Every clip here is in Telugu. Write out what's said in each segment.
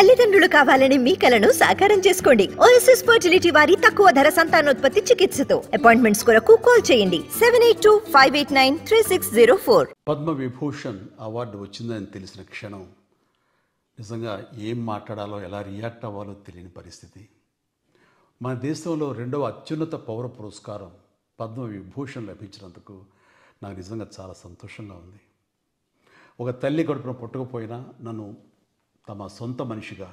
తల్లిదండ్రులు కావాలని మీ కలను సాకారం చేసుకోండి. ఓఎస్ఎస్ ఫర్టిలిటీ వారి తక్కువ ధర సంతానోత్పత్తి చికిత్సతో అపాయింట్మెంట్స్ కొరకు కాల్ చేయండి 7825893604. పద్మ విభూషణ్ అవార్డు వచ్చిందని తెలిసిన క్షణం నిజంగా ఏం మాట్లాడాలో ఎలా రియాక్ట్ అవ్వాలో తెలియని పరిస్థితి. మన దేశంలో రెండవ అత్యున్నత పౌర పురస్కారం పద్మ విభూషణ్ లభించినందుకు నాకు నిజంగా చాలా సంతోషంగా ఉంది. ఒక తల్లి కడుపున పుట్టకపోయినా నన్ను తమ సొంత మనిషిగా,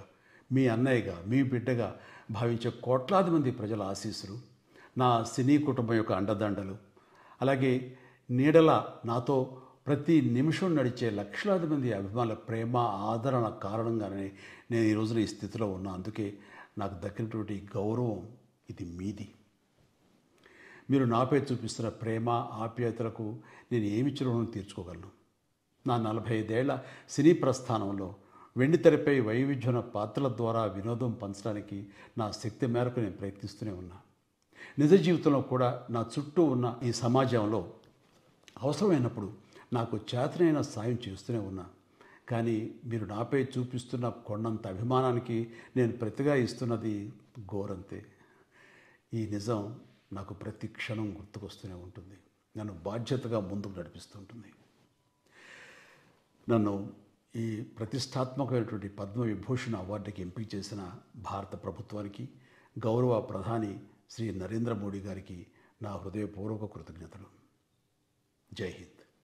మీ అన్నయ్యగా, మీ బిడ్డగా భావించే కోట్లాది మంది ప్రజల ఆశీస్సులు, నా సినీ కుటుంబం యొక్క అండదండలు, అలాగే నీడల నాతో ప్రతి నిమిషం నడిచే లక్షలాది మంది అభిమానుల ప్రేమ, ఆదరణ కారణంగానే నేను ఈ రోజున ఈ స్థితిలో ఉన్నా. అందుకే నాకు దక్కినటువంటి గౌరవం ఇది మీది. మీరు నాపై చూపిస్తున్న ప్రేమ, ఆప్యాయతలకు నేను ఏమి రుణం తీర్చుకోగలను? నా 45 ఏళ్ల సినీ ప్రస్థానంలో వెండితెరపై వైవిధ్యమైన పాత్రల ద్వారా వినోదం పంచడానికి నా శక్తి మేరకు నేను ప్రయత్నిస్తూనే ఉన్నా. నిజ జీవితంలో కూడా నా చుట్టూ ఉన్న ఈ సమాజంలో అవసరమైనప్పుడు నాకు చేతనైన సాయం చేస్తూనే ఉన్నా. కానీ మీరు నాపై చూపిస్తున్న కొండంత అభిమానానికి నేను ప్రతిగా ఇస్తున్నది గోరంతే. ఈ నిజం నాకు ప్రతి క్షణం గుర్తుకొస్తూనే ఉంటుంది, నన్ను బాధ్యతగా ముందుకు నడిపిస్తుంటుంది. నన్ను ఈ ప్రతిష్టాత్మకమైనటువంటి పద్మ విభూషణ్ అవార్డుకి ఎంపిక చేసిన భారత ప్రభుత్వానికి, గౌరవ ప్రధాని శ్రీ నరేంద్ర మోడీ గారికి నా హృదయపూర్వక కృతజ్ఞతలు. జై హింద్.